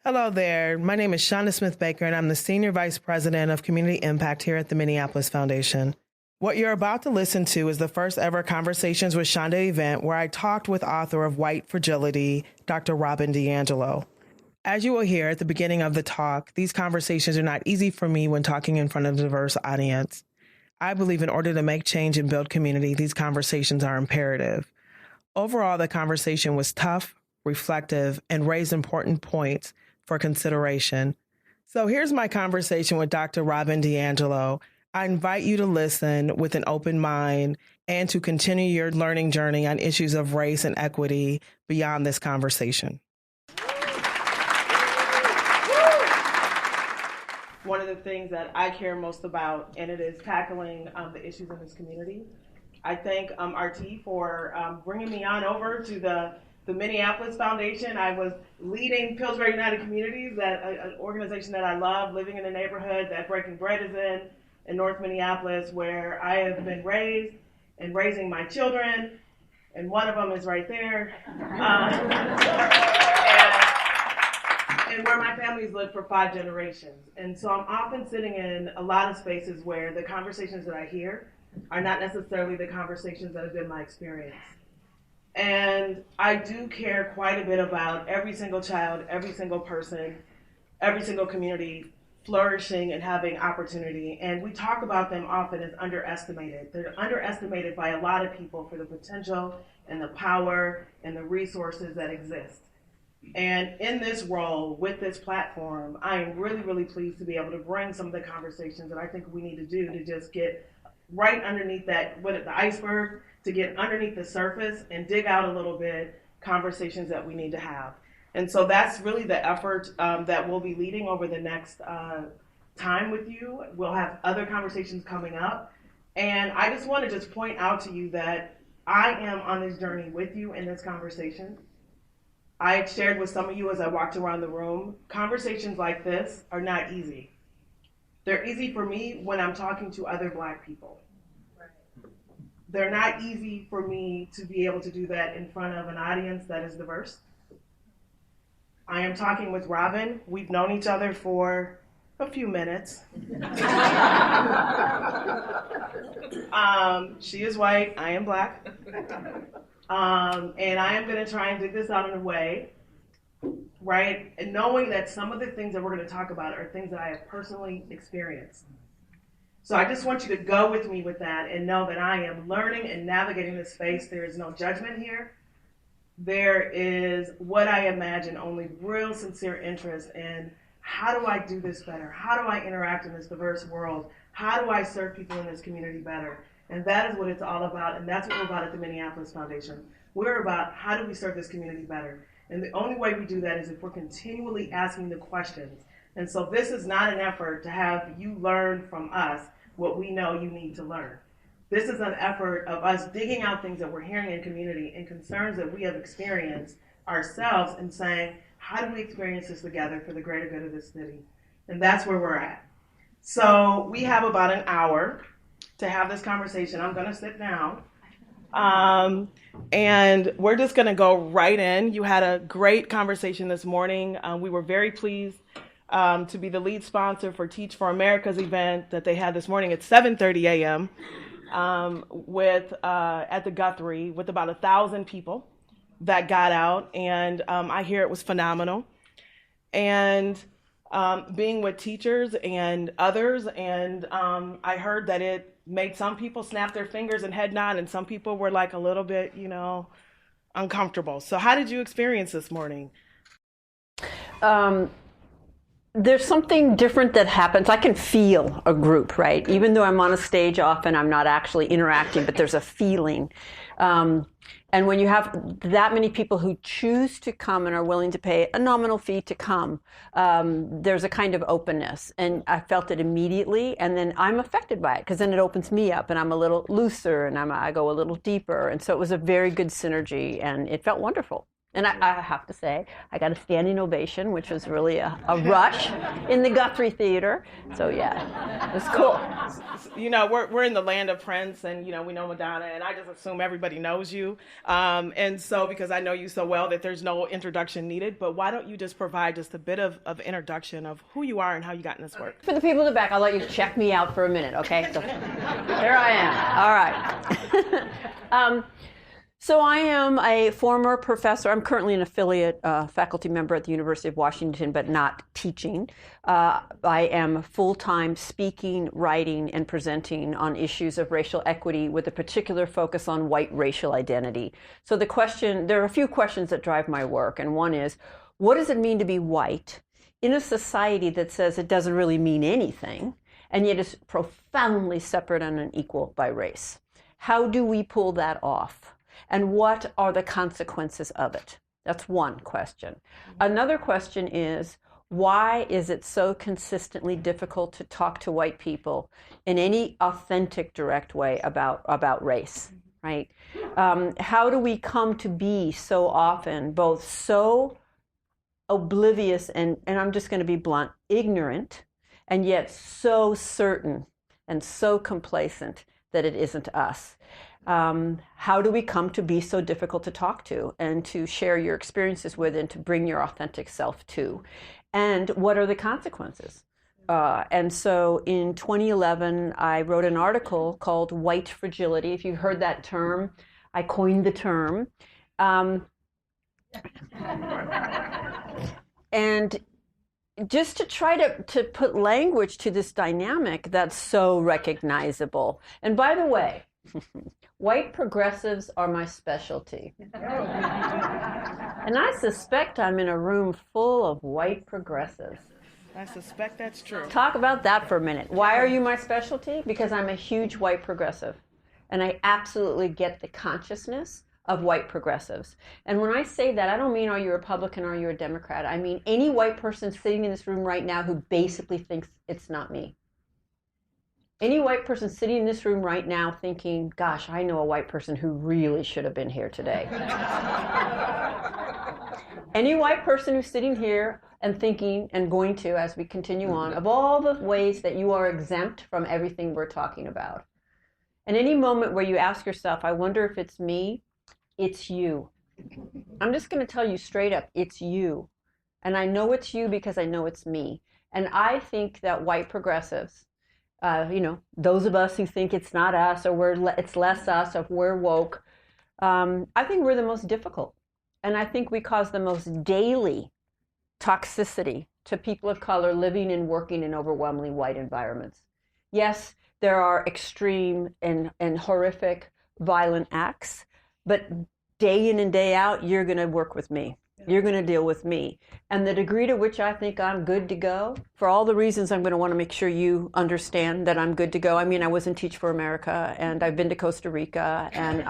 Hello there. My name is Shonda Smith-Baker, and I'm the Senior Vice President of Community Impact here at the Minneapolis Foundation. What you're about to listen to is the first ever Conversations with Chanda event where I talked with author of White Fragility, Dr. Robin DiAngelo. As you will hear at the beginning of the talk, these conversations are not easy for me when talking in front of a diverse audience. I believe in order to make change and build community, these conversations are imperative. Overall, the conversation was tough, reflective, and raised important points for consideration. So here's my conversation with Dr. Robin DiAngelo. I invite you to listen with an open mind and to continue your learning journey on issues of race and equity beyond this conversation. One of the things that I care most about, and it is tackling the issues in this community. I thank RT for bringing me on over to the Minneapolis Foundation. I was leading Pillsbury United Communities, an organization that I love, living in a neighborhood that Breaking Bread is in North Minneapolis, where I have been raised and raising my children, and one of them is right there, and where my family's lived for 5 generations. And so I'm often sitting in a lot of spaces where the conversations that I hear are not necessarily the conversations that have been my experience. And I do care quite a bit about every single child, every single person, every single community flourishing and having opportunity. And we talk about them often as underestimated. They're underestimated by a lot of people for the potential and the power and the resources that exist. And in this role, with this platform, I am really, really pleased to be able to bring some of the conversations that I think we need to do to just get right underneath that, the iceberg, to get underneath the surface and dig out a little bit conversations that we need to have. And so that's really the effort that we'll be leading over the next time with you. We'll have other conversations coming up. And I just want to point out to you that I am on this journey with you in this conversation. I had shared with some of you as I walked around the room, conversations like this are not easy. They're easy for me when I'm talking to other Black people. They're not easy for me to be able to do that in front of an audience that is diverse. I am talking with Robin. We've known each other for a few minutes. She is white, I am Black. And I am going to try and dig this out in a way, right? And knowing that some of the things that we're going to talk about are things that I have personally experienced. So I just want you to go with me with that and know that I am learning and navigating this space. There is no judgment here. There is what I imagine only real sincere interest in how do I do this better? How do I interact in this diverse world? How do I serve people in this community better? And that is what it's all about, and that's what we're about at the Minneapolis Foundation. We're about how do we serve this community better? And the only way we do that is if we're continually asking the questions. And so this is not an effort to have you learn from us what we know you need to learn. This is an effort of us digging out things that we're hearing in community and concerns that we have experienced ourselves and saying, how do we experience this together for the greater good of this city? And that's where we're at. So we have about an hour to have this conversation. I'm going to sit down. And we're just going to go right in. You had a great conversation this morning. We were very pleased to be the lead sponsor for Teach for America's event that they had this morning at 7:30 a.m. At the Guthrie with about 1,000 people that got out. And I hear it was phenomenal. And being with teachers and others, and I heard that it made some people snap their fingers and head nod, and some people were like a little bit, uncomfortable. So how did you experience this morning? There's something different that happens. I can feel a group, right? Even though I'm on a stage often, I'm not actually interacting, but there's a feeling. And when you have that many people who choose to come and are willing to pay a nominal fee to come, there's a kind of openness. And I felt it immediately, and then I'm affected by it, because then it opens me up, and I'm a little looser, and I go a little deeper. And so it was a very good synergy, and it felt wonderful. And I have to say, I got a standing ovation, which was really a rush in the Guthrie Theater. So yeah, it was cool. You know, we're in the land of Prince, and, you know, we know Madonna, and I just assume everybody knows you. And so, because I know you so well that there's no introduction needed, but why don't you just provide just a bit of introduction of who you are and how you got in this work? For the people in the back, I'll let you check me out for a minute, okay? So here I am. All right. So I am a former professor. I'm currently an affiliate faculty member at the University of Washington, but not teaching. I am full-time speaking, writing, and presenting on issues of racial equity with a particular focus on white racial identity. So there are a few questions that drive my work, and one is, what does it mean to be white in a society that says it doesn't really mean anything, and yet is profoundly separate and unequal by race? How do we pull that off? And what are the consequences of it? That's one question. Another question is, why is it so consistently difficult to talk to white people in any authentic, direct way about race, right? How do we come to be so often both so oblivious and I'm just going to be blunt, ignorant, and yet so certain and so complacent that it isn't us? How do we come to be so difficult to talk to and to share your experiences with and to bring your authentic self to? And what are the consequences? And so in 2011, I wrote an article called White Fragility. If you've heard that term, I coined the term. And just to try to put language to this dynamic that's so recognizable. And by the way, white progressives are my specialty. And I suspect I'm in a room full of white progressives. I suspect that's true. Talk about that for a minute. Why are you my specialty? Because I'm a huge white progressive. And I absolutely get the consciousness of white progressives. And when I say that, I don't mean are you a Republican or are you a Democrat. I mean any white person sitting in this room right now who basically thinks it's not me. Any white person sitting in this room right now thinking, gosh, I know a white person who really should have been here today. Any white person who's sitting here and thinking and going to, as we continue on, of all the ways that you are exempt from everything we're talking about. And any moment where you ask yourself, I wonder if it's me, it's you. I'm just going to tell you straight up, it's you. And I know it's you because I know it's me. And I think that white progressives, those of us who think it's not us or it's less us or we're woke, I think we're the most difficult. And I think we cause the most daily toxicity to people of color living and working in overwhelmingly white environments. Yes, there are extreme and horrific violent acts, but day in and day out, you're going to work with me. You're going to deal with me. And the degree to which I think I'm good to go, for all the reasons I'm going to want to make sure you understand that I'm good to go. I mean, I was in Teach for America, and I've been to Costa Rica, and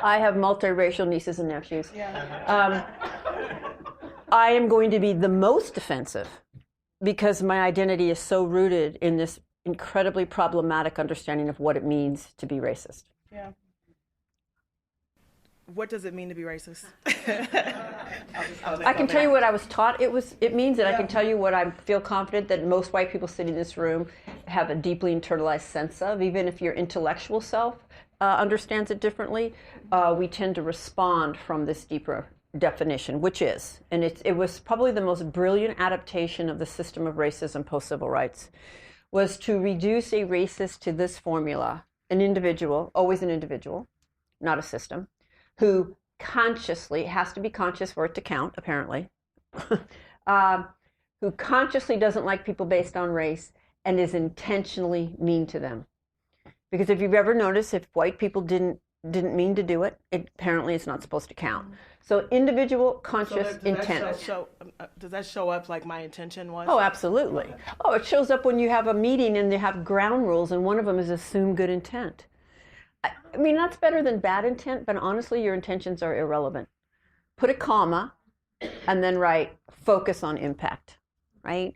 I have multiracial nieces and nephews. I am going to be the most offensive because my identity is so rooted in this incredibly problematic understanding of what it means to be racist. Yeah. What does it mean to be racist? I can tell you what I was taught. It means that I can tell you what I feel confident that most white people sitting in this room have a deeply internalized sense of, even if your intellectual self understands it differently. We tend to respond from this deeper definition, which is, and it was probably the most brilliant adaptation of the system of racism post-civil rights, was to reduce a racist to this formula: an individual, always an individual, not a system, who consciously, has to be conscious for it to count, apparently, who consciously doesn't like people based on race and is intentionally mean to them. Because if you've ever noticed, if white people didn't mean to do it, apparently it's not supposed to count. So individual conscious intent. Does that show up like my intention was? Oh, absolutely. Oh, it shows up when you have a meeting and they have ground rules, and one of them is assume good intent. I mean, that's better than bad intent, but honestly, your intentions are irrelevant. Put a comma and then write focus on impact, right?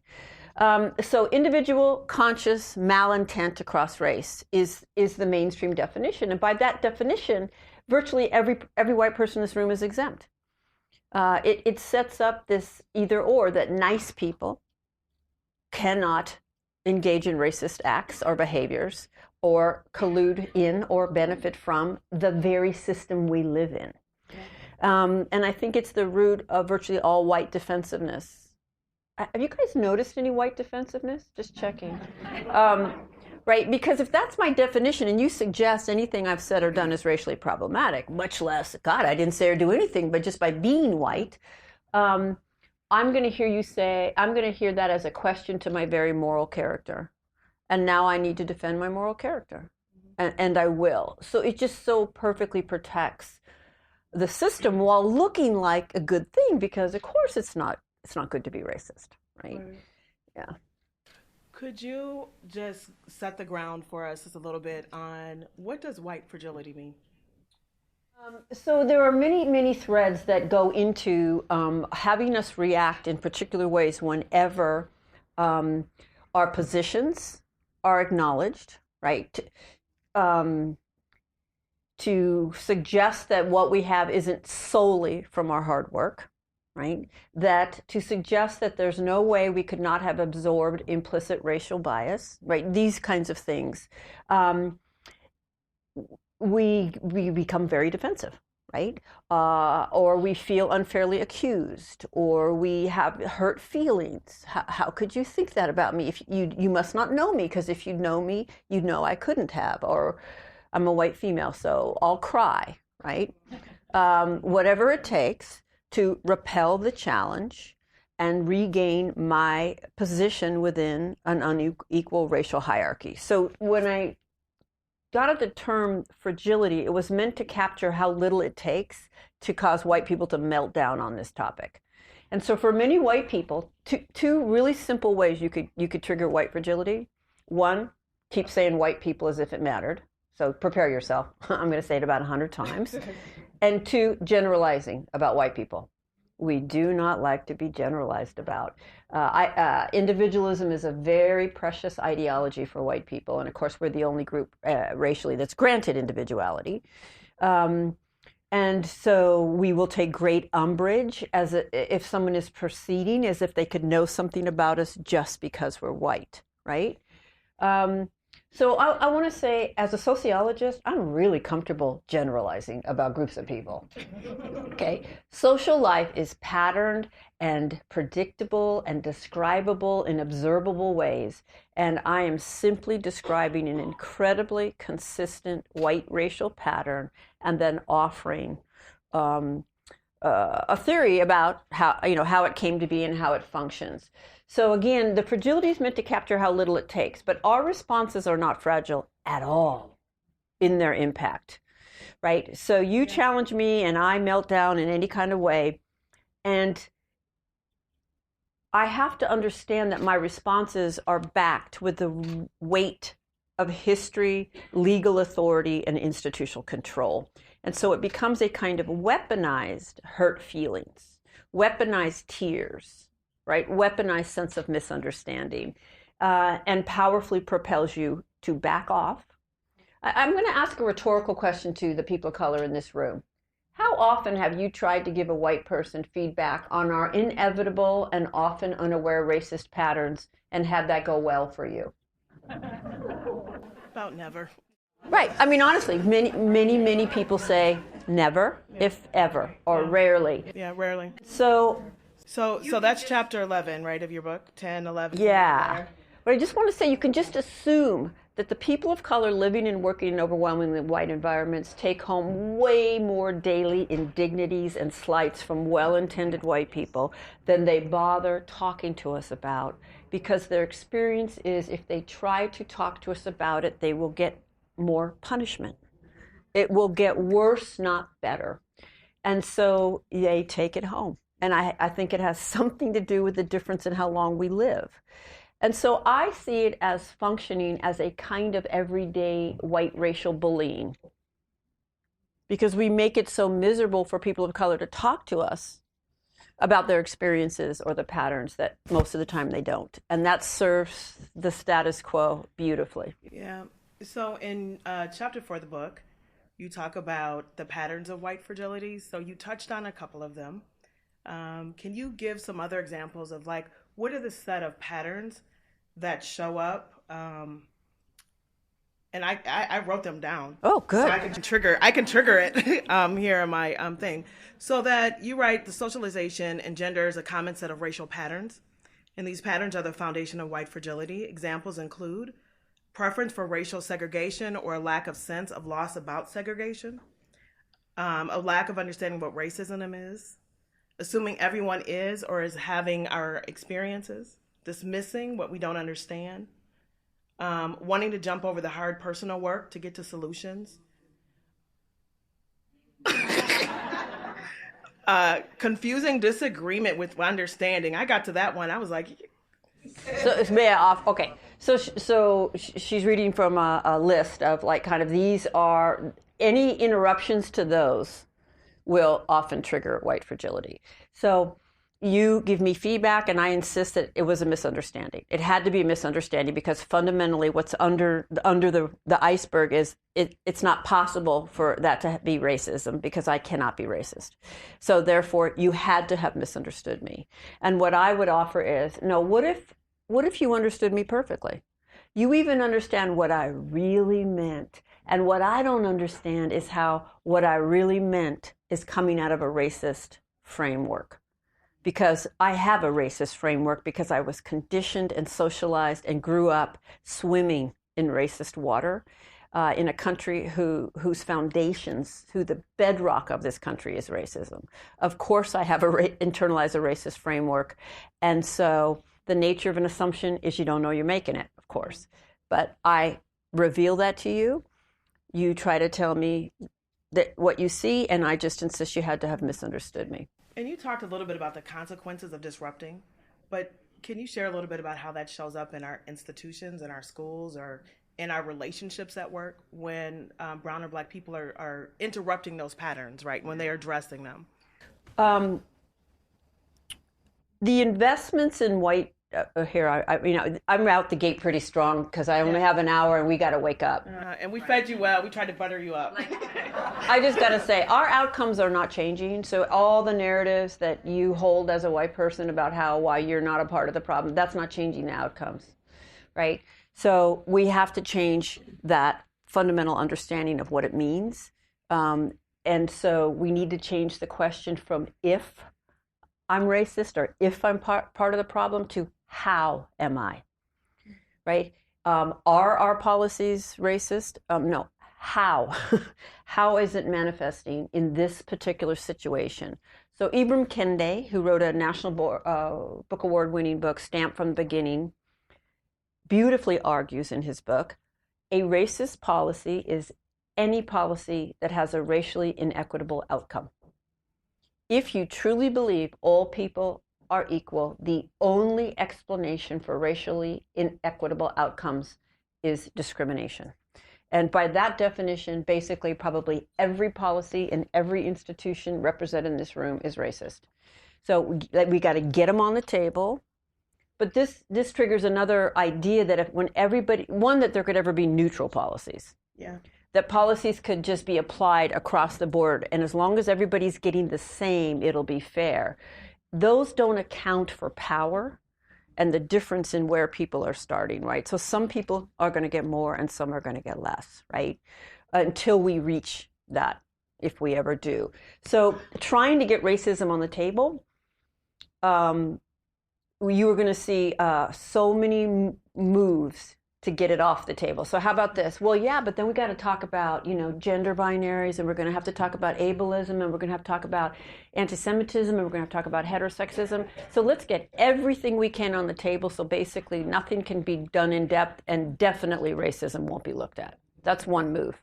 So individual conscious malintent across race is the mainstream definition. And by that definition, virtually every white person in this room is exempt. It sets up this either or, that nice people cannot engage in racist acts or behaviors or collude in or benefit from the very system we live in. And I think it's the root of virtually all white defensiveness. Have you guys noticed any white defensiveness? Just checking. Right? Because if that's my definition and you suggest anything I've said or done is racially problematic, much less, God, I didn't say or do anything, but just by being white, I'm going to hear you say, I'm going to hear that as a question to my very moral character. And now I need to defend my moral character. And I will. So it just so perfectly protects the system while looking like a good thing, because of course it's not good to be racist, right? Yeah. Could you just set the ground for us just a little bit on what does white fragility mean? So there are many, many threads that go into having us react in particular ways whenever our positions are acknowledged, right? To suggest that what we have isn't solely from our hard work, right? That to suggest that there's no way we could not have absorbed implicit racial bias, right? These kinds of things. We become very defensive, right? Or we feel unfairly accused, or we have hurt feelings. How could you think that about me? If you must not know me, because if you know me, you know I couldn't have. Or I'm a white female, so I'll cry, right? Whatever it takes to repel the challenge and regain my position within an unequal racial hierarchy. So when I got at the term fragility, it was meant to capture how little it takes to cause white people to melt down on this topic. And so for many white people, two really simple ways you could trigger white fragility. One, keep saying white people as if it mattered. So prepare yourself. I'm going to say it about 100 times. And two, generalizing about white people. We do not like to be generalized about. Individualism is a very precious ideology for white people. And of course, we're the only group racially that's granted individuality. And so we will take great umbrage if someone is proceeding as if they could know something about us just because we're white, right? So I want to say, as a sociologist, I'm really comfortable generalizing about groups of people. Okay, social life is patterned and predictable and describable in observable ways, and I am simply describing an incredibly consistent white racial pattern, and then offering a theory about how it came to be and how it functions. So again, the fragility is meant to capture how little it takes, but our responses are not fragile at all in their impact, right? So you challenge me and I melt down in any kind of way, and I have to understand that my responses are backed with the weight of history, legal authority, and institutional control. And so it becomes a kind of weaponized hurt feelings, weaponized tears, right? Weaponized sense of misunderstanding, and powerfully propels you to back off. I'm going to ask a rhetorical question to the people of color in this room. How often have you tried to give a white person feedback on our inevitable and often unaware racist patterns and had that go well for you? About never. Right. I mean, honestly, many people say never, if ever, or rarely. Yeah, rarely. So that's chapter 11, right, of your book? 10, 11. Yeah. But I just want to say, you can just assume that the people of color living and working in overwhelmingly white environments take home way more daily indignities and slights from well-intended white people than they bother talking to us about, because their experience is if they try to talk to us about it, they will get more punishment. It will get worse, not better. And so they take it home. And I think it has something to do with the difference in how long we live. And so I see it as functioning as a kind of everyday white racial bullying, because we make it so miserable for people of color to talk to us about their experiences or the patterns that most of the time they don't. And that serves the status quo beautifully. Yeah. So in chapter 4 of the book, you talk about the patterns of white fragility. So you touched on a couple of them. Can you give some other examples of like, what are the set of patterns that show up? And I wrote them down. Oh, good. So I can trigger it here in my thing. So that you write the socialization and gender is a common set of racial patterns. And these patterns are the foundation of white fragility. Examples include preference for racial segregation or a lack of sense of loss about segregation, a lack of understanding what racism is, assuming everyone is or is having our experiences, dismissing what we don't understand, wanting to jump over the hard personal work to get to solutions, confusing disagreement with understanding. I got to that one. I was like, so it's off. Okay, so she's reading from a list of like kind of these are any interruptions to those will often trigger white fragility. So you give me feedback and I insist that it was a misunderstanding. It had to be a misunderstanding because fundamentally what's under the iceberg is it's not possible for that to be racism because I cannot be racist. So therefore you had to have misunderstood me. And what I would offer is, no, what if you understood me perfectly? You even understand what I really meant. And what I don't understand is how what I really meant is coming out of a racist framework. Because I have a racist framework because I was conditioned and socialized and grew up swimming in racist water in a country whose foundations, who the bedrock of this country is racism. Of course, I have internalized a racist framework. And so the nature of an assumption is you don't know you're making it, of course. But I reveal that to you. You try to tell me that what you see, and I just insist you had to have misunderstood me. And you talked a little bit about the consequences of disrupting, but can you share a little bit about how that shows up in our institutions, in our schools, or in our relationships at work when brown or black people are interrupting those patterns, right, when they are addressing them? The investments in white I'm out the gate pretty strong because I only have an hour and we got to wake up. And we fed you well. We tried to butter you up. I just got to say, our outcomes are not changing. So all the narratives that you hold as a white person about why you're not a part of the problem, that's not changing the outcomes, right? So we have to change that fundamental understanding of what it means. And so we need to change the question from if I'm racist or if I'm part of the problem to how am I, right? Are our policies racist? No. How? How is it manifesting in this particular situation? So Ibram Kendi, who wrote a National Book Award-winning book, Stamped from the Beginning, beautifully argues in his book, a racist policy is any policy that has a racially inequitable outcome. If you truly believe all people are equal, the only explanation for racially inequitable outcomes is discrimination. And by that definition, basically probably every policy in every institution represented in this room is racist. So we got to get them on the table. But this triggers another idea that that there could ever be neutral policies. Yeah. That policies could just be applied across the board. And as long as everybody's getting the same, it'll be fair. Those don't account for power and the difference in where people are starting, right? So some people are going to get more and some are going to get less, right? Until we reach that, if we ever do. So trying to get racism on the table, you are going to see so many moves to get it off the table. So how about this? Well, yeah, but then we got to talk about, gender binaries, and we're going to have to talk about ableism, and we're going to have to talk about anti-Semitism, and we're going to have to talk about heterosexism. So let's get everything we can on the table so basically nothing can be done in depth, and definitely racism won't be looked at. That's one move.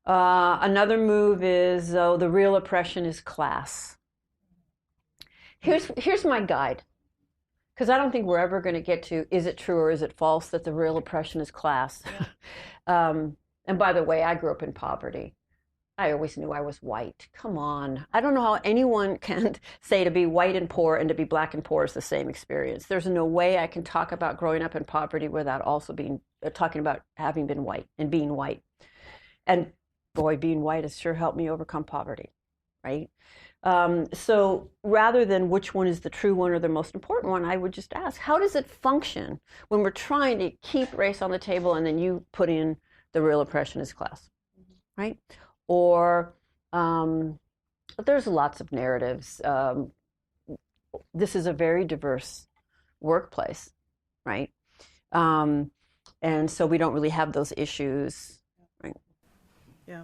Another move is, the real oppression is class. Here's my guide. Because I don't think we're ever going to get to, is it true or is it false that the real oppression is class? Yeah. And by the way, I grew up in poverty. I always knew I was white. Come on. I don't know how anyone can say to be white and poor and to be black and poor is the same experience. There's no way I can talk about growing up in poverty without also talking about having been white and being white. And boy, being white has sure helped me overcome poverty, right? So rather than which one is the true one or the most important one, I would just ask, how does it function when we're trying to keep race on the table and then you put in the real oppressionist class, right? Or there's lots of narratives. This is a very diverse workplace, right? And so we don't really have those issues, right? Yeah.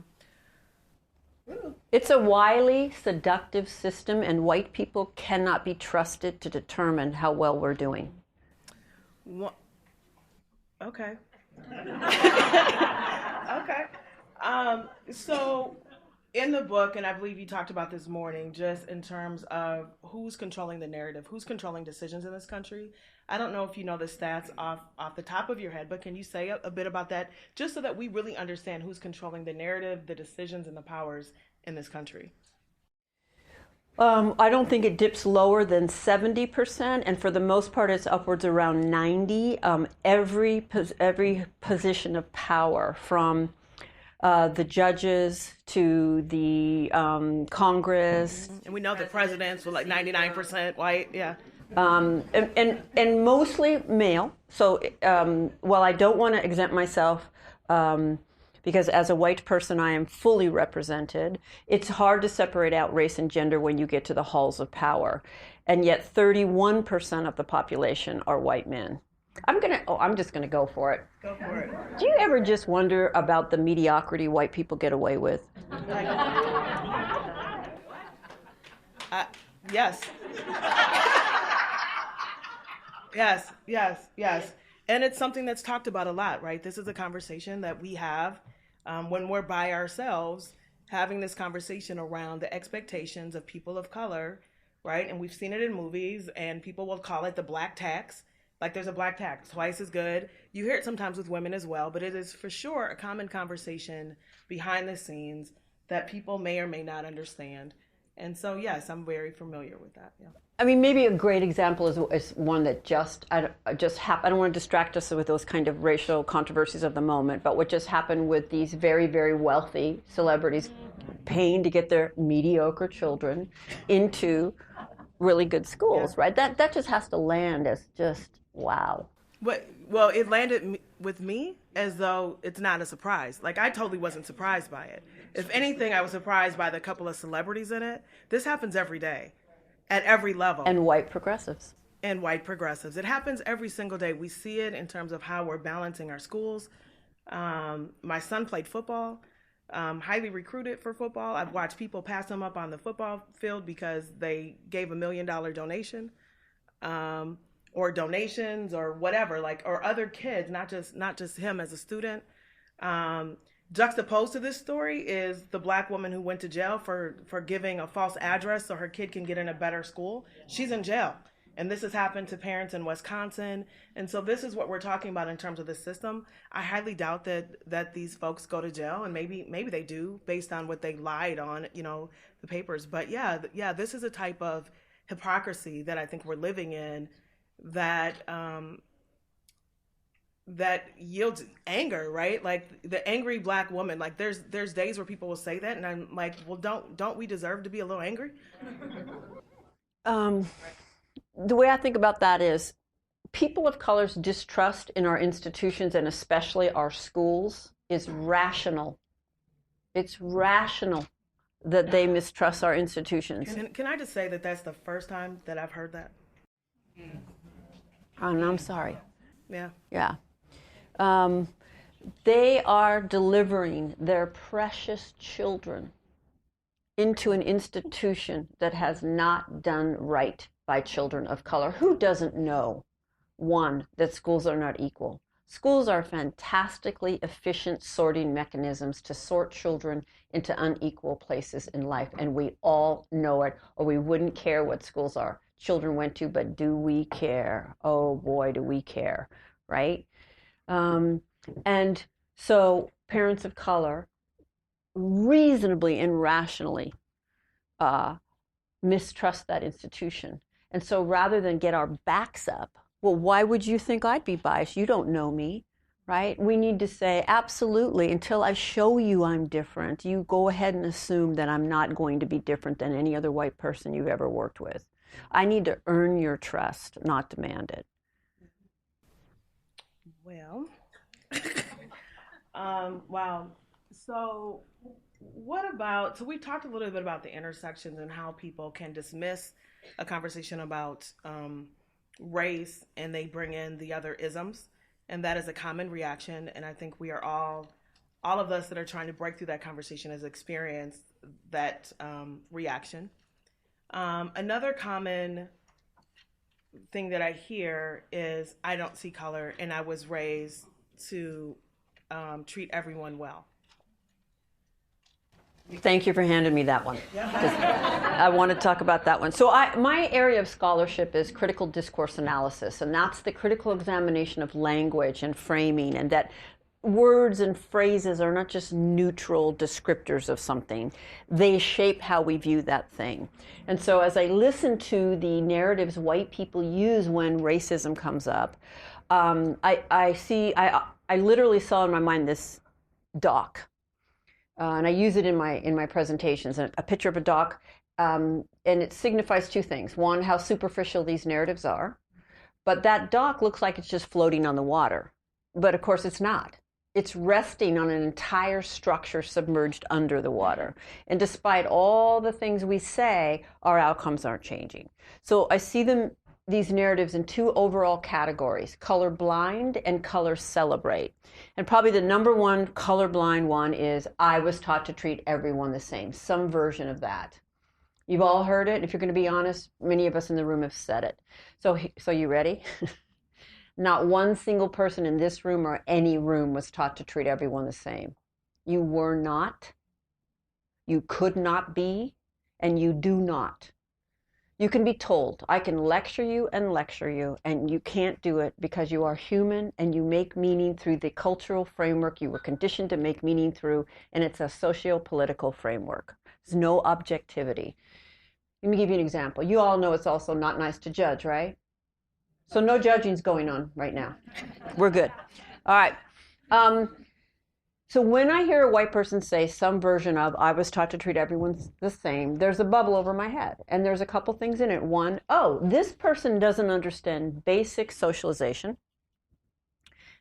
It's a wily, seductive system, and white people cannot be trusted to determine how well we're doing. Okay. Okay. So in the book, and I believe you talked about this morning, just in terms of who's controlling the narrative, who's controlling decisions in this country. I don't know if you know the stats off the top of your head, but can you say a bit about that, just so that we really understand who's controlling the narrative, the decisions, and the powers in this country? I don't think it dips lower than 70%, and for the most part, it's upwards around 90. Every position of power, from the judges to the Congress, and we know the presidents were like 99% white. Yeah. And mostly male. So while I don't want to exempt myself, because as a white person I am fully represented, it's hard to separate out race and gender when you get to the halls of power. And yet 31% of the population are white men. I'm just gonna go for it. Go for it. Do you ever just wonder about the mediocrity white people get away with? Yes. Yes. And it's something that's talked about a lot, right? This is a conversation that we have when we're by ourselves, having this conversation around the expectations of people of color, right? And we've seen it in movies, and people will call it the black tax. Like, there's a black tax, twice as good. You hear it sometimes with women as well, but it is for sure a common conversation behind the scenes that people may or may not understand. And so, yes, I'm very familiar with that. Yeah. I mean, maybe a great example is one that I don't want to distract us with those kind of racial controversies of the moment, but what just happened with these very, very wealthy celebrities paying to get their mediocre children into really good schools, right? That just has to land as just, wow. Well, it landed with me as though it's not a surprise. Like, I totally wasn't surprised by it. If anything, I was surprised by the couple of celebrities in it. This happens every day, at every level. And white progressives. It happens every single day. We see it in terms of how we're balancing our schools. My son played football, highly recruited for football. I've watched people pass him up on the football field because they gave $1 million donation. Or donations or whatever, like, or other kids, not just him as a student. Juxtaposed to this story is the black woman who went to jail for giving a false address so her kid can get in a better school. She's in jail. And this has happened to parents in Wisconsin. And so this is what we're talking about in terms of the system. I highly doubt that these folks go to jail, and maybe they do based on what they lied on, the papers. But yeah, this is a type of hypocrisy that I think we're living in, that yields anger, right? Like, the angry black woman. Like, there's days where people will say that, and I'm like, well, don't we deserve to be a little angry? The way I think about that is, people of color's distrust in our institutions, and especially our schools, is rational. It's rational that they mistrust our institutions. Can I just say that that's the first time that I've heard that? And I'm sorry. Yeah. They are delivering their precious children into an institution that has not done right by children of color. Who doesn't know, one, that schools are not equal? Schools are fantastically efficient sorting mechanisms to sort children into unequal places in life, and we all know it, or we wouldn't care what schools our children went to. But do we care? Oh boy, do we care, right? And so parents of color reasonably and rationally mistrust that institution. And so rather than get our backs up, well, why would you think I'd be biased? You don't know me, right? We need to say, absolutely, until I show you I'm different, you go ahead and assume that I'm not going to be different than any other white person you've ever worked with. I need to earn your trust, not demand it. Well, wow. So so we talked a little bit about the intersections and how people can dismiss a conversation about race and they bring in the other isms. And that is a common reaction. And I think we are all of us that are trying to break through that conversation has experienced that reaction. Another common thing that I hear is, I don't see color and I was raised to treat everyone well. Thank you for handing me that one. I want to talk about that one. So my area of scholarship is critical discourse analysis, and that's the critical examination of language and framing, and that words and phrases are not just neutral descriptors of something. They shape how we view that thing. And so as I listen to the narratives white people use when racism comes up, I literally saw in my mind this dock. And I use it in my presentations, a picture of a dock, and it signifies two things. One, how superficial these narratives are, but that dock looks like it's just floating on the water. But of course it's not. It's resting on an entire structure submerged under the water. And despite all the things we say, our outcomes aren't changing. So I see these narratives in two overall categories: colorblind and color celebrate. And probably the number one colorblind one is, I was taught to treat everyone the same, some version of that. You've all heard it. If you're going to be honest, many of us in the room have said it. So you ready? Not one single person in this room or any room was taught to treat everyone the same. You were not, you could not be, and you do not. You can be told. I can lecture you, and you can't do it because you are human and you make meaning through the cultural framework you were conditioned to make meaning through, and it's a socio-political framework. There's no objectivity. Let me give you an example. You all know it's also not nice to judge, right? So no judging's going on right now. We're good. All right. So when I hear a white person say some version of, I was taught to treat everyone the same, there's a bubble over my head. And there's a couple things in it. One, oh, this person doesn't understand basic socialization.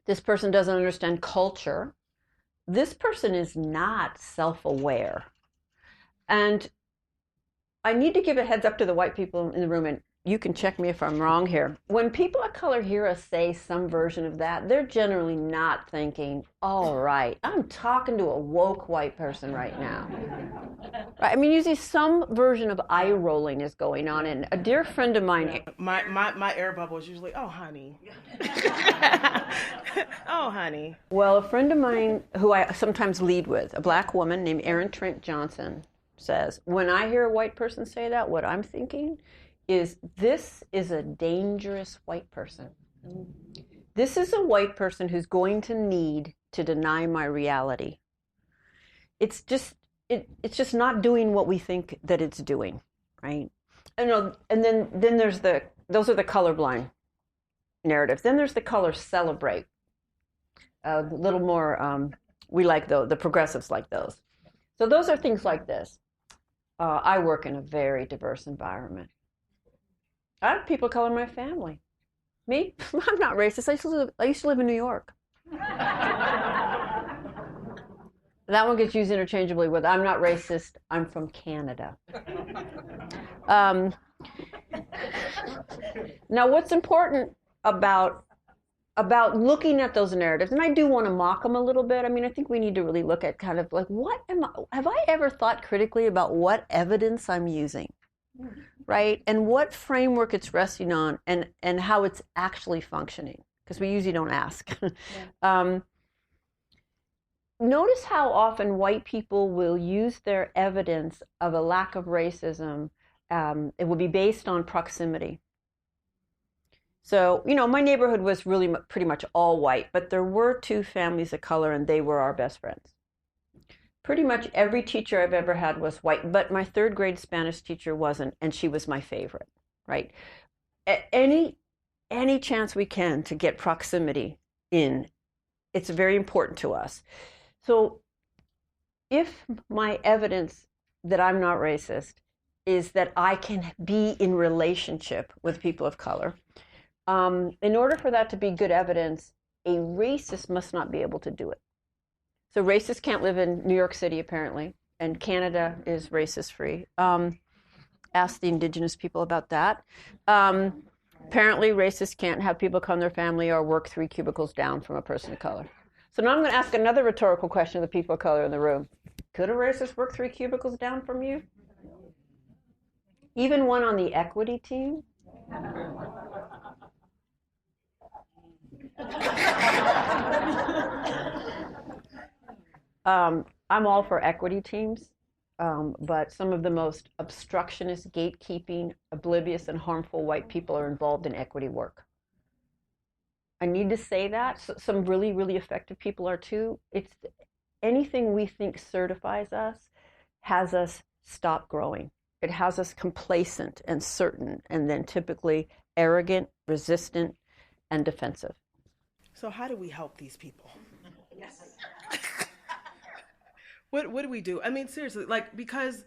This person doesn't understand culture. This person is not self-aware. And I need to give a heads up to the white people in the room, and you can check me if I'm wrong here. When people of color hear us say some version of that, they're generally not thinking, all right, I'm talking to a woke white person right now. Right? I mean, usually some version of eye rolling is going on. And a dear friend of mine... My air bubble is usually, oh, honey. Oh, honey. Well, a friend of mine who I sometimes lead with, a black woman named Erin Trent Johnson, says, when I hear a white person say that, what I'm thinking is, this is a dangerous white person. This is a white person who's going to need to deny my reality. It's just not doing what we think that it's doing, right? And then there's those are the colorblind narratives. Then there's the color celebrate. A little more, we like the progressives like those. So those are things like this. I work in a very diverse environment. I have people of color in my family. Me? I'm not racist. I used to live in New York. That one gets used interchangeably with, I'm not racist, I'm from Canada. Now, what's important about looking at those narratives, and I do want to mock them a little bit. I mean, I think we need to really look at kind of like, have I ever thought critically about what evidence I'm using? Right? And what framework it's resting on, and how it's actually functioning, because we usually don't ask. Yeah. Notice how often white people will use their evidence of a lack of racism. It will be based on proximity. So, my neighborhood was really pretty much all white, but there were two families of color, and they were our best friends. Pretty much every teacher I've ever had was white, but my third grade Spanish teacher wasn't, and she was my favorite, right? Any chance we can to get proximity in It's very important to us. So if my evidence that I'm not racist is that I can be in relationship with people of color, in order for that to be good evidence, a racist must not be able to do it. So racists can't live in New York City, apparently, and Canada is racist free. Ask the indigenous people about that. Apparently, racists can't have people come to their family or work 3 cubicles down from a person of color. So now I'm going to ask another rhetorical question to the people of color in the room. Could a racist work 3 cubicles down from you? Even one on the equity team? I'm all for equity teams, but some of the most obstructionist, gatekeeping, oblivious, and harmful white people are involved in equity work. I need to say that. Some really, really effective people are too. It's anything we think certifies us has us stop growing. It has us complacent and certain, and then typically arrogant, resistant, and defensive. So how do we help these people? Yes. What do we do? I mean, seriously, like because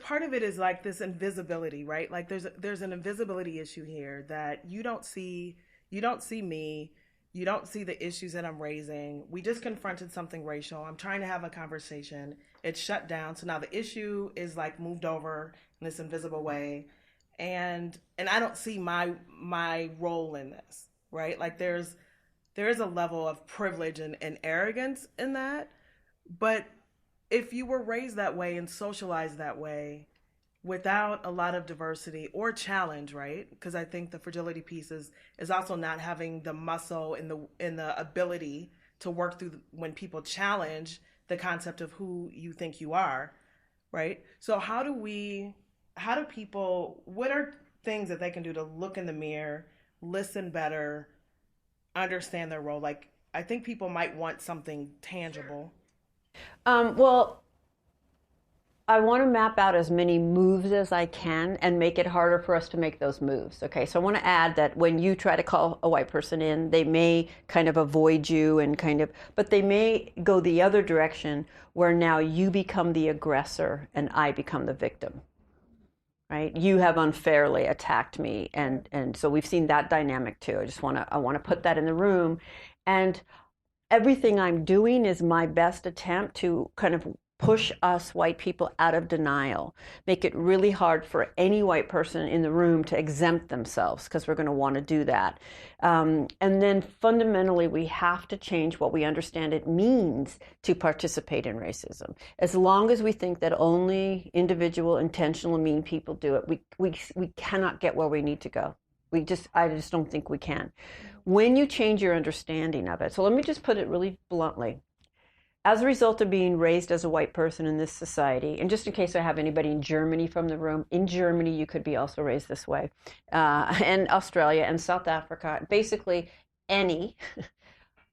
part of it is like this invisibility, right? Like there's an invisibility issue here that you don't see me, you don't see the issues that I'm raising. We just confronted something racial. I'm trying to have a conversation. It's shut down. So now the issue is like moved over in this invisible way. And I don't see my role in this, right? Like there is a level of privilege and arrogance in that. But if you were raised that way and socialized that way without a lot of diversity or challenge, right? Because I think the fragility piece is also not having the muscle and the ability to work through when people challenge the concept of who you think you are, right? So what are things that they can do to look in the mirror, listen better, understand their role? Like, I think people might want something tangible. Well, I want to map out as many moves as I can and make it harder for us to make those moves. Okay, so I want to add that when you try to call a white person in, they may kind of avoid you but they may go the other direction where now you become the aggressor and I become the victim. Right? You have unfairly attacked me, and so we've seen that dynamic too. I want to put that in the room, and everything I'm doing is my best attempt to kind of push us white people out of denial, make it really hard for any white person in the room to exempt themselves, because we're going to want to do that. And then fundamentally, we have to change what we understand it means to participate in racism. As long as we think that only individual, intentional, mean people do it, we cannot get where we need to go. I just don't think we can. When you change your understanding of it, so let me just put it really bluntly. As a result of being raised as a white person in this society, and just in case I have anybody in Germany from the room, in Germany you could be also raised this way, and Australia and South Africa, basically any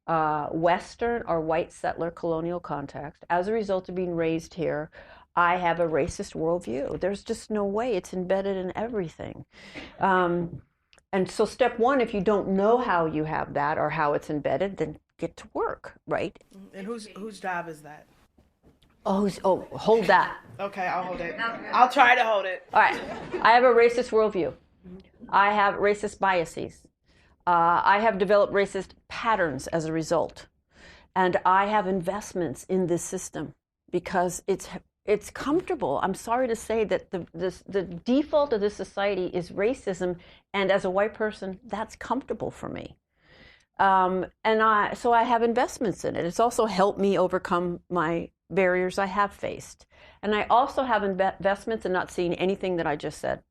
Western or white settler colonial context, as a result of being raised here, I have a racist worldview. There's just no way. It's embedded in everything. And so step one, if you don't know how you have that or how it's embedded, then get to work, right? And whose job is that? Hold that. Okay, I'll hold it. I'll try to hold it. All right. I have a racist worldview. I have racist biases. I have developed racist patterns as a result. And I have investments in this system because it's comfortable. I'm sorry to say that the default of this society is racism, and as a white person, that's comfortable for me. So I have investments in it. It's also helped me overcome my barriers I have faced. And I also have investments in not seeing anything that I just said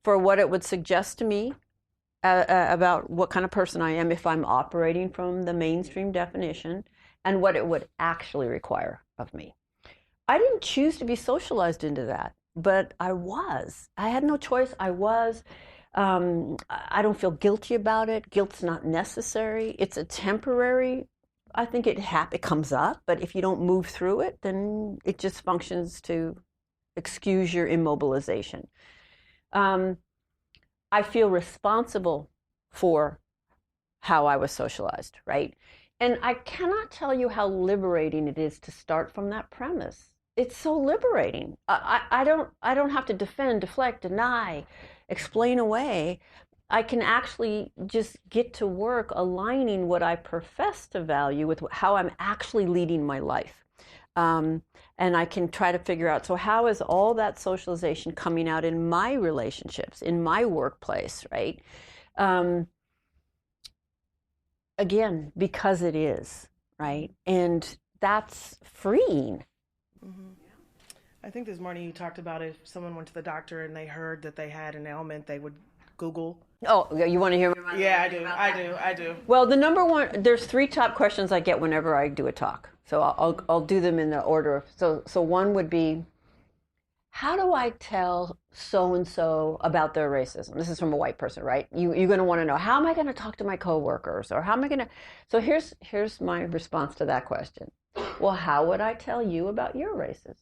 for what it would suggest to me about what kind of person I am if I'm operating from the mainstream definition, and what it would actually require of me. I didn't choose to be socialized into that, but I was. I had no choice. I was. I don't feel guilty about it. Guilt's not necessary. It's a temporary, I think it comes up, but if you don't move through it, then it just functions to excuse your immobilization. I feel responsible for how I was socialized, right? And I cannot tell you how liberating it is to start from that premise. It's so liberating. I don't have to defend, deflect, deny, explain away. I can actually just get to work aligning what I profess to value with how I'm actually leading my life. And I can try to figure out, so how is all that socialization coming out in my relationships, in my workplace, right? Again, because it is, right? And that's freeing. Mm-hmm. I think this morning you talked about if someone went to the doctor and they heard that they had an ailment, they would Google. Oh, you want to hear? Yeah, I do. Well, the number one, there's 3 top questions I get whenever I do a talk. So I'll do them in the order. So one would be, how do I tell so-and-so about their racism? This is from a white person, right? You're going to want to know, how am I going to talk to my coworkers? Or how am I going to... So here's my response to that question. Well, how would I tell you about your racism?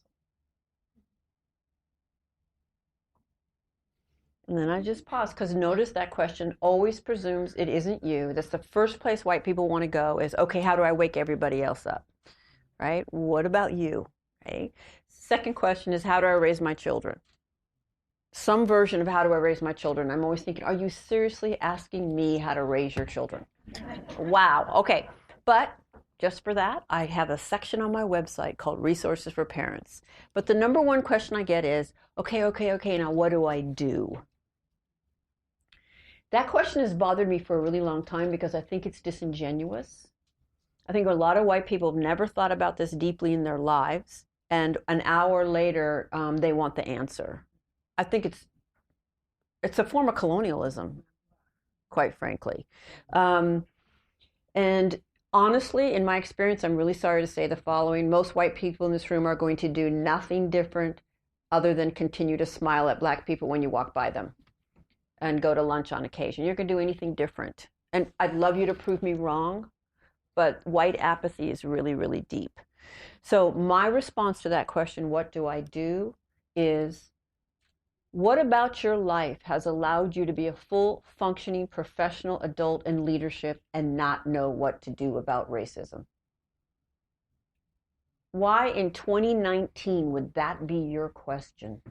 And then I just pause, because notice that question always presumes it isn't you. That's the first place white people want to go is, okay, how do I wake everybody else up? Right? What about you? Right? Second question is, how do I raise my children? Some version of how do I raise my children. I'm always thinking, are you seriously asking me how to raise your children? Wow. Okay. But just for that, I have a section on my website called Resources for Parents. But the number one question I get is, okay, now what do I do? That question has bothered me for a really long time because I think it's disingenuous. I think a lot of white people have never thought about this deeply in their lives, and an hour later, they want the answer. I think it's a form of colonialism, quite frankly. And honestly, in my experience, I'm really sorry to say the following. Most white people in this room are going to do nothing different other than continue to smile at black people when you walk by them and go to lunch on occasion. You're going to do anything different. And I'd love you to prove me wrong, but white apathy is really, really deep. So my response to that question, what do I do, is, what about your life has allowed you to be a full functioning professional adult in leadership and not know what to do about racism? Why in 2019 would that be your question?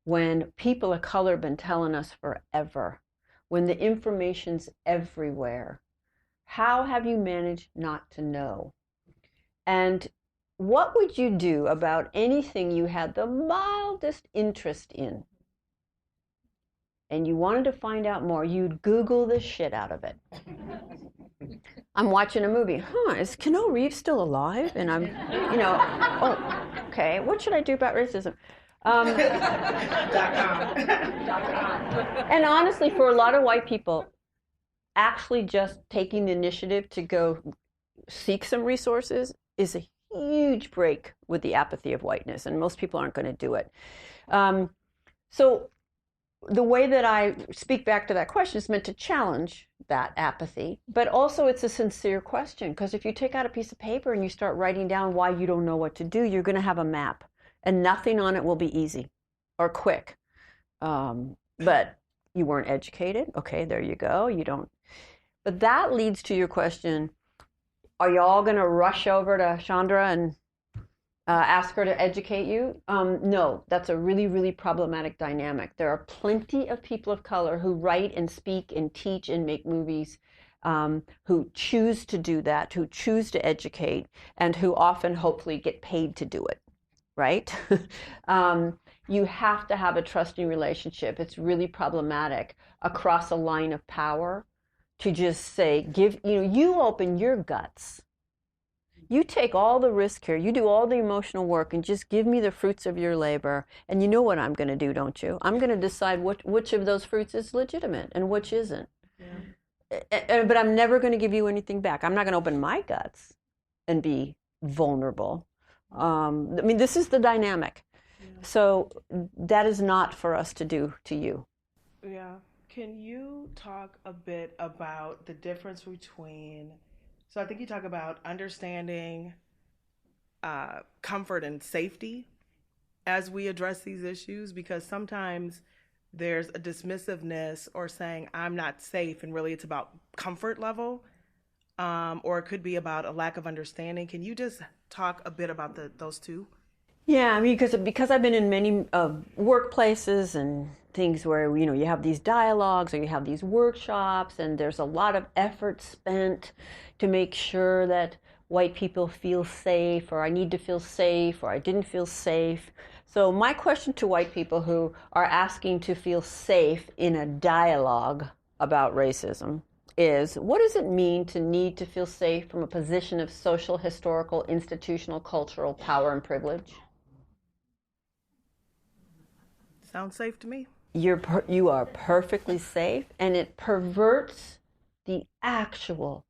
When people of color have been telling us forever, when the information's everywhere, how have you managed not to know? And what would you do about anything you had the mildest interest in and you wanted to find out more? You'd Google the shit out of it. I'm watching a movie. Is Keanu Reeves still alive? And I'm, oh, okay, what should I do about racism? .com. And honestly, for a lot of white people, actually just taking the initiative to go seek some resources is a huge break with the apathy of whiteness, and most people aren't going to do it. So the way that I speak back to that question is meant to challenge that apathy, but also it's a sincere question, because if you take out a piece of paper and you start writing down why you don't know what to do, you're going to have a map, and nothing on it will be easy or quick. But you weren't educated. Okay, there you go. You don't. But that leads to your question, are you all going to rush over to Chandra and ask her to educate you? No, that's a really, really problematic dynamic. There are plenty of people of color who write and speak and teach and make movies, who choose to do that, who choose to educate, and who often hopefully get paid to do it, right? You have to have a trusting relationship. It's really problematic across a line of power to just say, you open your guts. You take all the risk here. You do all the emotional work and just give me the fruits of your labor. And you know what I'm going to do, don't you? I'm going to decide which of those fruits is legitimate and which isn't. Yeah. But I'm never going to give you anything back. I'm not going to open my guts and be vulnerable. This is the dynamic. Yeah. So that is not for us to do to you. Yeah. Can you talk a bit about the difference between, so I think you talk about understanding comfort and safety as we address these issues, because sometimes there's a dismissiveness or saying I'm not safe, and really it's about comfort level, or it could be about a lack of understanding. Can you just talk a bit about those two? Yeah, I mean, because I've been in many workplaces and things where you have these dialogues or you have these workshops, and there's a lot of effort spent to make sure that white people feel safe, or I need to feel safe, or I didn't feel safe. So my question to white people who are asking to feel safe in a dialogue about racism is, what does it mean to need to feel safe from a position of social, historical, institutional, cultural power and privilege? Sounds safe to me. You are perfectly safe, and it perverts the actual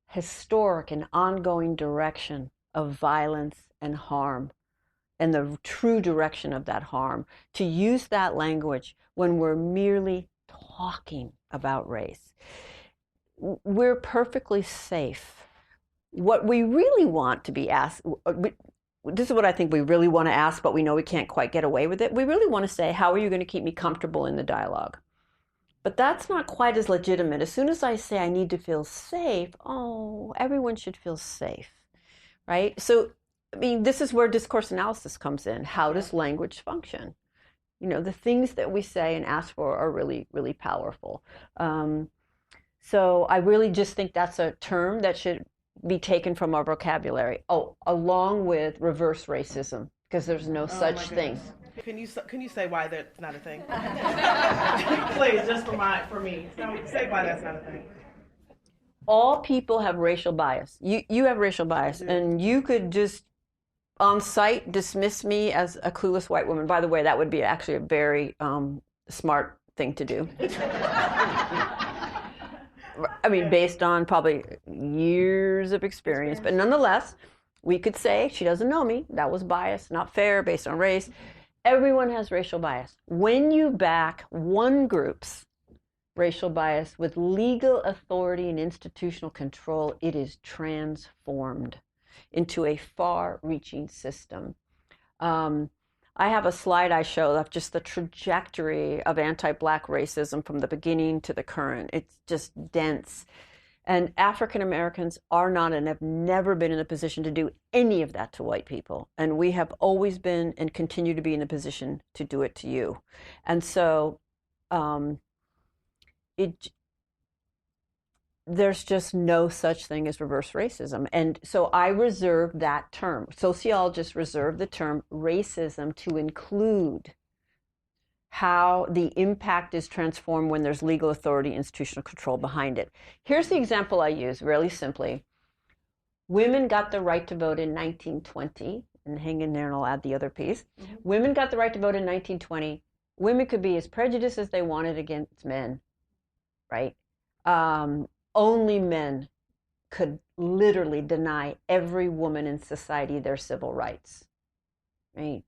historic and ongoing direction of violence and harm, and the true direction of that harm, to use that language when we're merely talking about race. We're perfectly safe. What we really want to be asked, this is what I think we really want to ask, but we know we can't quite get away with it. We really want to say, how are you going to keep me comfortable in the dialogue? But that's not quite as legitimate. As soon as I say I need to feel safe, oh, everyone should feel safe, right? So, I mean, this is where discourse analysis comes in. How does language function? The things that we say and ask for are really, really powerful. So I really just think that's a term that should be taken from our vocabulary. Oh, along with reverse racism, because there's no such thing. Can you say why that's not a thing? Please, just for me. Say why that's not a thing. All people have racial bias. You have racial bias, and you could just on sight dismiss me as a clueless white woman. By the way, that would be actually a very smart thing to do. I mean, based on probably years of experience, but nonetheless, we could say she doesn't know me. That was bias, not fair, based on race. Everyone has racial bias. When you back one group's racial bias with legal authority and institutional control, it is transformed into a far-reaching system. I have a slide I show of just the trajectory of anti-Black racism from the beginning to the current. It's just dense. And African Americans are not and have never been in a position to do any of that to white people. And we have always been and continue to be in a position to do it to you. And so there's just no such thing as reverse racism. And so I reserve that term. Sociologists reserve the term racism to include how the impact is transformed when there's legal authority, institutional control behind it. Here's the example I use really simply. Women got the right to vote in 1920, and hang in there and I'll add the other piece. Mm-hmm. Women got the right to vote in 1920. Women could be as prejudiced as they wanted against men, right? Only men could literally deny every woman in society their civil rights, right?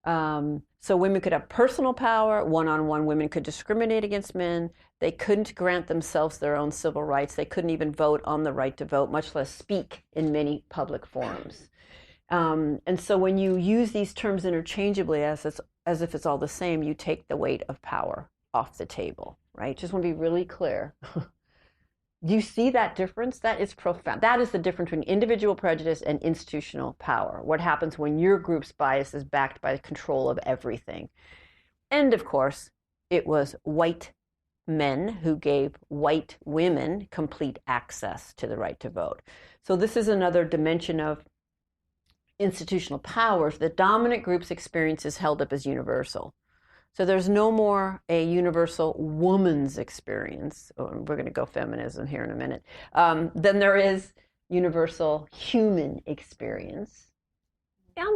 So women could have personal power, one-on-one. Women could discriminate against men. They couldn't grant themselves their own civil rights. They couldn't even vote on the right to vote, much less speak in many public forums. And so when you use these terms interchangeably as if it's all the same, you take the weight of power off the table, right? Just want to be really clear. Do you see that difference? That is profound. That is the difference between individual prejudice and institutional power. What happens when your group's bias is backed by the control of everything. And of course, it was white men who gave white women complete access to the right to vote. So this is another dimension of institutional power. The dominant group's experience is held up as universal. So there's no more a universal woman's experience. We're going to go feminism here in a minute. Then there is universal human experience. On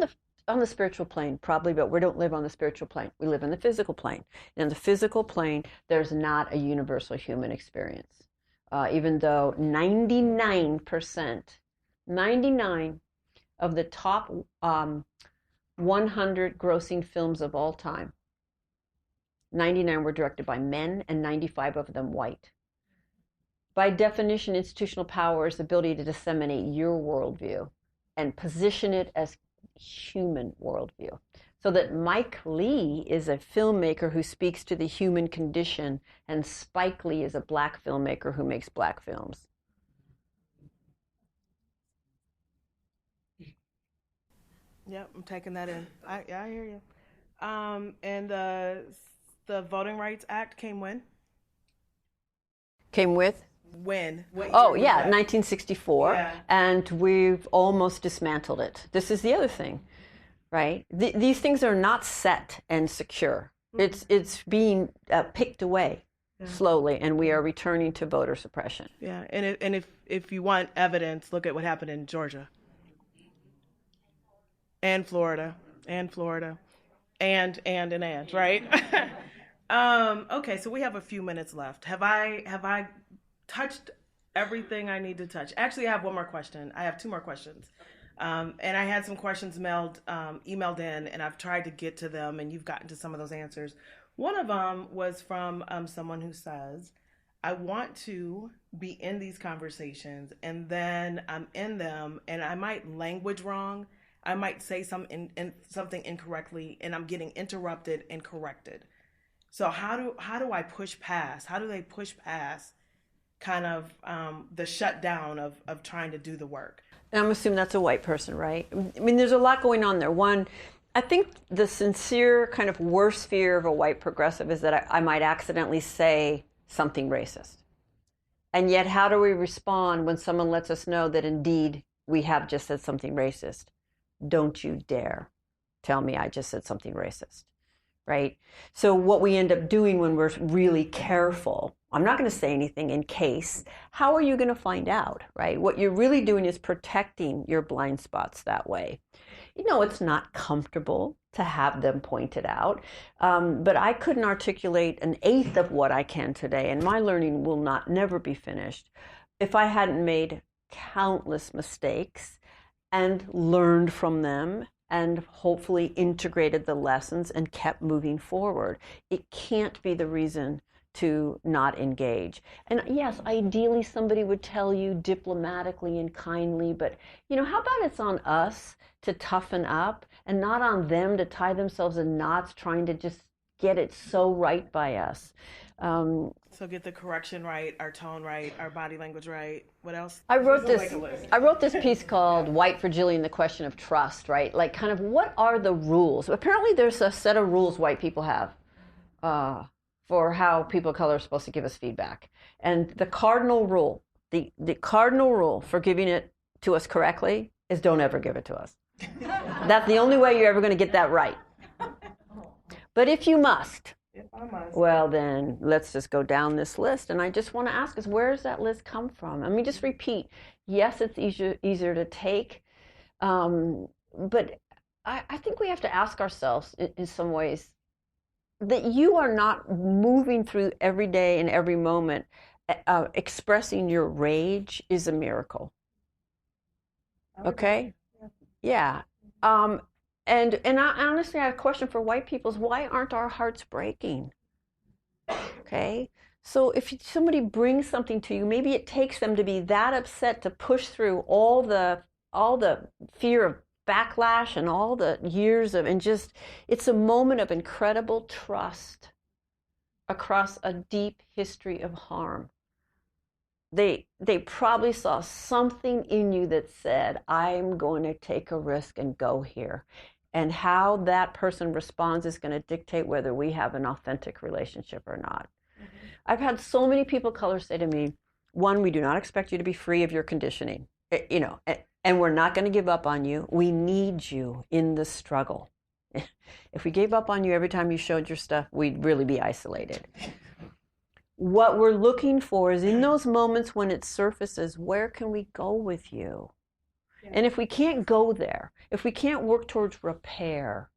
the spiritual plane, probably, but we don't live on the spiritual plane. We live in the physical plane. And in the physical plane, there's not a universal human experience. Even though 99% of the top 100 grossing films of all time, 99 were directed by men and 95 of them white. By definition, institutional power is the ability to disseminate your worldview and position it as human worldview. So that Mike Lee is a filmmaker who speaks to the human condition, and Spike Lee is a black filmmaker who makes black films. Yep, I'm taking that in. I hear you. And the Voting Rights Act came when? Came with? When? What Oh, year was yeah, that? 1964. Yeah. And we've almost dismantled it. This is the other thing, right? These things are not set and secure. It's being picked away slowly, and we are returning to voter suppression. Yeah, and if you want evidence, look at what happened in Georgia and Florida and Florida and right? Okay, so we have a few minutes left. Have I touched everything I need to touch? Actually, I have one more question. I have two more questions. And I had some questions emailed in, and I've tried to get to them, and you've gotten to some of those answers. One of them was from someone who says, I want to be in these conversations, and then I'm in them, and I might language wrong. I might say something incorrectly, and I'm getting interrupted and corrected. So how do I push past? How do they push past kind of the shutdown of trying to do the work? And I'm assuming that's a white person, right? I mean, there's a lot going on there. One, I think the sincere kind of worst fear of a white progressive is that I might accidentally say something racist. And yet, how do we respond when someone lets us know that indeed we have just said something racist? Don't you dare tell me I just said something racist, right? So what we end up doing when we're really careful, I'm not going to say anything in case. How are you going to find out, right? What you're really doing is protecting your blind spots that way. You know, it's not comfortable to have them pointed out, but I couldn't articulate an eighth of what I can today, and my learning will never be finished if I hadn't made countless mistakes and learned from them and hopefully integrated the lessons and kept moving forward. It can't be the reason to not engage. And yes, ideally somebody would tell you diplomatically and kindly, but how about it's on us to toughen up and not on them to tie themselves in knots trying to just get it so right by us. So get the correction right, our tone right, our body language right. What else? I wrote this piece called White Fragility and the Question of Trust, right? Like kind of what are the rules? Apparently there's a set of rules white people have for how people of color are supposed to give us feedback. And the cardinal rule for giving it to us correctly is don't ever give it to us. That's the only way you're ever going to get that right. But if you must, well, then let's just go down this list. And I just want to ask us, where does that list come from? Let me just repeat. Yes, it's easier to take. But I think we have to ask ourselves in some ways that you are not moving through every day and every moment. Expressing your rage is a miracle. Okay? Yeah. And I honestly have a question for white people is why aren't our hearts breaking? Okay? So if somebody brings something to you, maybe it takes them to be that upset to push through all the fear of backlash and all the years of, and just, it's a moment of incredible trust across a deep history of harm. They probably saw something in you that said, I'm going to take a risk and go here. And how that person responds is going to dictate whether we have an authentic relationship or not. Mm-hmm. I've had so many people of color say to me, one, we do not expect you to be free of your conditioning, and we're not going to give up on you. We need you in the struggle. If we gave up on you every time you showed your stuff, we'd really be isolated. What we're looking for is in those moments when it surfaces, where can we go with you? Yeah. And if we can't go there, if we can't work towards repair,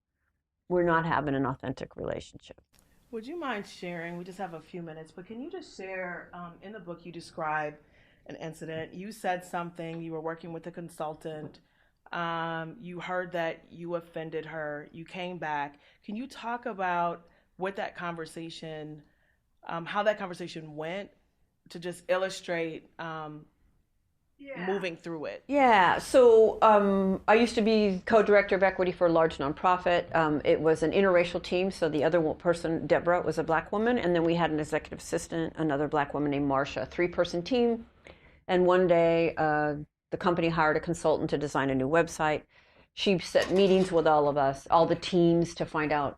we're not having an authentic relationship. Would you mind sharing, we just have a few minutes, but can you just share, in the book you describe an incident, you said something, you were working with a consultant, you heard that you offended her, you came back. Can you talk about what that conversation, how that conversation went, to just illustrate moving through it? Yeah, so I used to be co-director of equity for a large nonprofit. It was an interracial team, so the other person, Deborah, was a black woman, and then we had an executive assistant, another black woman named Marcia, three-person team. And one day, the company hired a consultant to design a new website. She set meetings with all of us, all the teams, to find out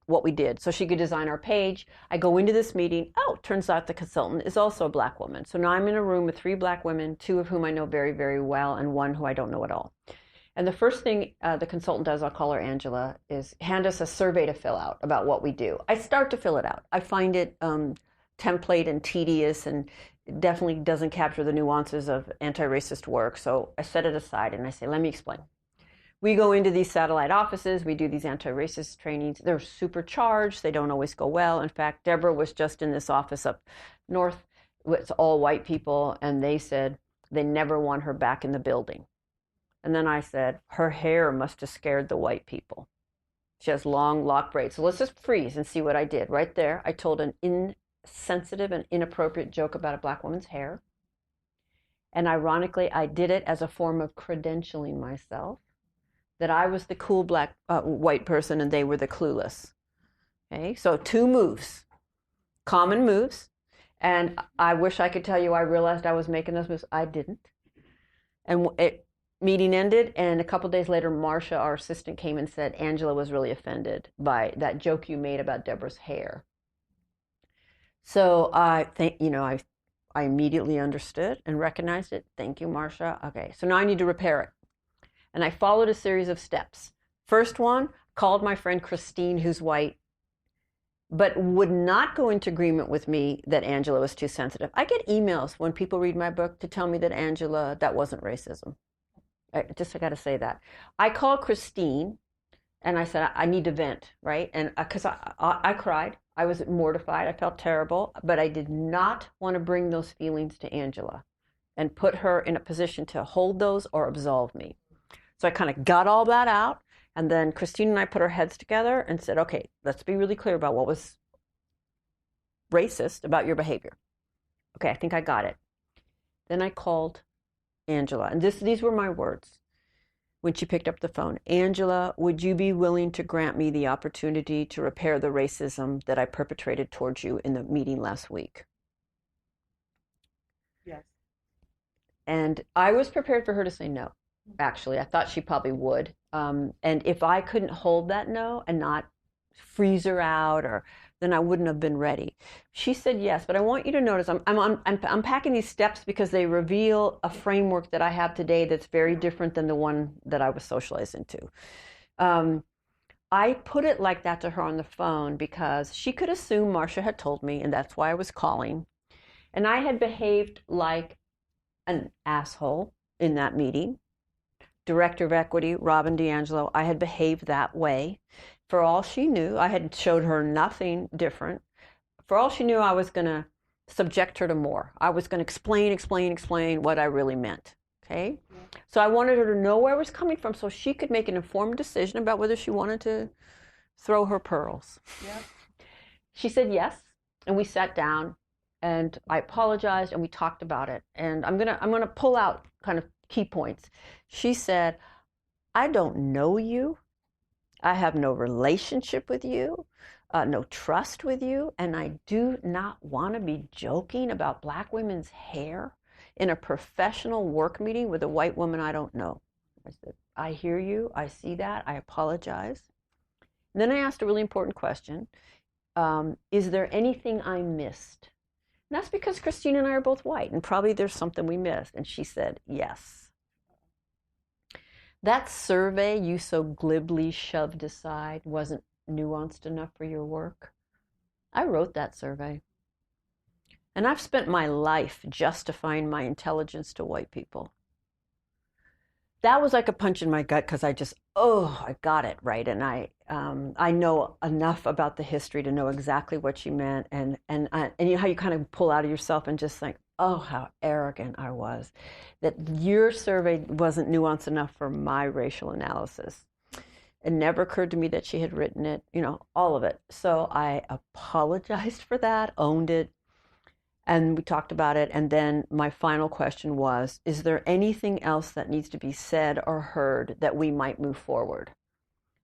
what we did so she could design our page. I go into this meeting. Oh, turns out the consultant is also a black woman. So now I'm in a room with three black women, two of whom I know very, very well, and one who I don't know at all. And the first thing the consultant does, I'll call her Angela, is hand us a survey to fill out about what we do. I start to fill it out. I find it template and tedious, and it definitely doesn't capture the nuances of anti-racist work. So I set it aside and I say, let me explain. We go into these satellite offices. We do these anti-racist trainings. They're supercharged. They don't always go well. In fact, Deborah was just in this office up north. It's all white people, and they said they never want her back in the building. And then I said, her hair must have scared the white people. She has long lock braids. So let's just freeze and see what I did. Right there, I told an insensitive and inappropriate joke about a black woman's hair. And ironically, I did it as a form of credentialing myself, that I was the cool black white person and they were the clueless. Okay, so two moves, common moves. And I wish I could tell you I realized I was making those moves. I didn't. And meeting ended, and a couple days later, Marcia, our assistant, came and said, Angela was really offended by that joke you made about Deborah's hair. So I think, I immediately understood and recognized it. Thank you, Marcia. Okay, so now I need to repair it. And I followed a series of steps. First one, called my friend Christine, who's white, but would not go into agreement with me that Angela was too sensitive. I get emails when people read my book to tell me that Angela, that wasn't racism. I got to say that. I called Christine and I said, I need to vent, right? And because I cried, I was mortified, I felt terrible, but I did not want to bring those feelings to Angela and put her in a position to hold those or absolve me. So I kind of got all that out, and then Christine and I put our heads together and said, okay, let's be really clear about what was racist about your behavior. Okay, I think I got it. Then I called Angela, and these were my words when she picked up the phone. Angela, would you be willing to grant me the opportunity to repair the racism that I perpetrated towards you in the meeting last week? Yes. And I was prepared for her to say no. Actually, I thought she probably would. And if I couldn't hold that no and not freeze her out, then I wouldn't have been ready. She said yes, but I want you to notice I'm unpacking these steps because they reveal a framework that I have today that's very different than the one that I was socialized into. I put it like that to her on the phone because she could assume Marcia had told me, and that's why I was calling. And I had behaved like an asshole in that meeting. Director of Equity, Robin DiAngelo, I had behaved that way. For all she knew, I had showed her nothing different. For all she knew, I was going to subject her to more. I was going to explain what I really meant. Okay? Yeah. So I wanted her to know where I was coming from so she could make an informed decision about whether she wanted to throw her pearls. Yeah. She said yes, and we sat down, and I apologized, and we talked about it. And I'm gonna pull out kind of key points. She said, I don't know you. I have no relationship with you, no trust with you, and I do not want to be joking about black women's hair in a professional work meeting with a white woman I don't know. I said, I hear you. I see that. I apologize. And then I asked a really important question. Is there anything I missed? And that's because Christine and I are both white, and probably there's something we missed. And she said, yes. That survey you so glibly shoved aside wasn't nuanced enough for your work. I wrote that survey. And I've spent my life justifying my intelligence to white people. That was like a punch in my gut because I got it right. And I know enough about the history to know exactly what she meant. And you know how you kind of pull out of yourself and just think, oh, how arrogant I was, that your survey wasn't nuanced enough for my racial analysis. It never occurred to me that she had written it, all of it. So I apologized for that, owned it. And we talked about it. And then my final question was, is there anything else that needs to be said or heard that we might move forward?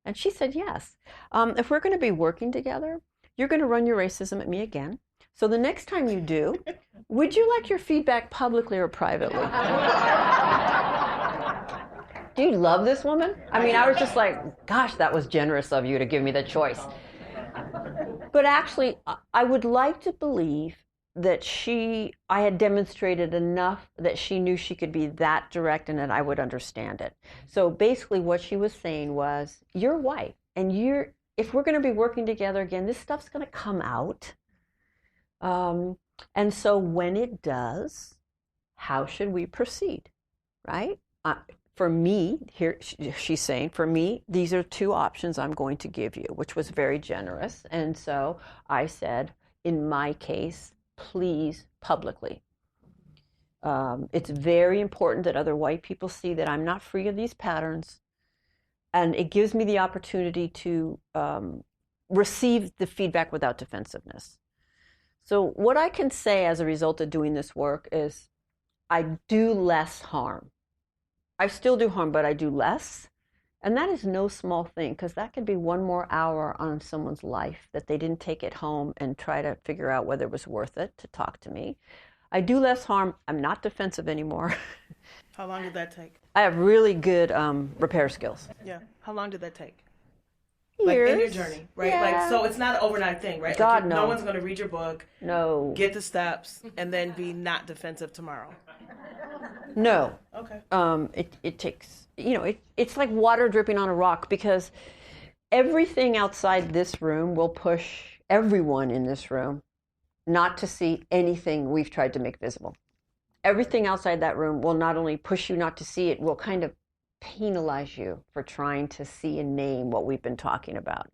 And she said, yes. If we're going to be working together, you're going to run your racism at me again. So the next time you do, would you like your feedback publicly or privately? Do you love this woman? I mean, I was just like, gosh, that was generous of you to give me the choice. But actually, I would like to believe that I had demonstrated enough that she knew she could be that direct and that I would understand it. So basically what she was saying was, you're white, and if we're going to be working together again, this stuff's going to come out. And so when it does, how should we proceed, right? For me, here she's saying, for me, these are two options I'm going to give you, which was very generous. And so I said, in my case, please, publicly. It's very important that other white people see that I'm not free of these patterns. And it gives me the opportunity to receive the feedback without defensiveness. So what I can say as a result of doing this work is I do less harm. I still do harm, but I do less. And that is no small thing, because that could be one more hour on someone's life that they didn't take it home and try to figure out whether it was worth it to talk to me. I do less harm. I'm not defensive anymore. How long did that take? I have really good repair skills. Yeah. How long did that take? Years. Like in your journey, right? Yeah. Like, so it's not an overnight thing, right? God, like no. No one's going to read your book, no, get the steps, and then be not defensive tomorrow. No. Okay. It takes, it's like water dripping on a rock, because everything outside this room will push everyone in this room not to see anything we've tried to make visible. Everything outside that room will not only push you not to see it, will kind of penalize you for trying to see and name what we've been talking about.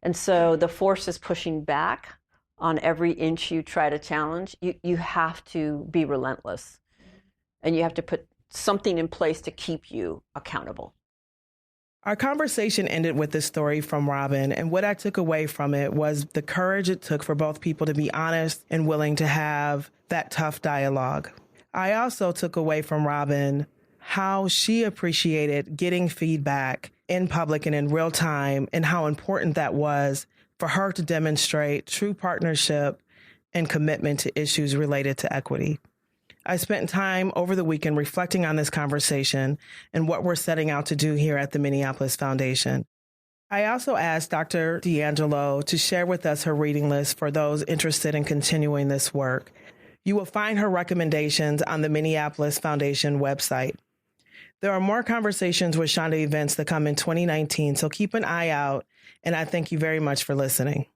And so the force is pushing back on every inch you try to challenge. You have to be relentless, and you have to put something in place to keep you accountable. Our conversation ended with this story from Robin, and what I took away from it was the courage it took for both people to be honest and willing to have that tough dialogue. I also took away from Robin how she appreciated getting feedback in public and in real time, and how important that was for her to demonstrate true partnership and commitment to issues related to equity. I spent time over the weekend reflecting on this conversation and what we're setting out to do here at the Minneapolis Foundation. I also asked Dr. DiAngelo to share with us her reading list for those interested in continuing this work. You will find her recommendations on the Minneapolis Foundation website. There are more conversations with Chanda events that come in 2019, so keep an eye out, and I thank you very much for listening.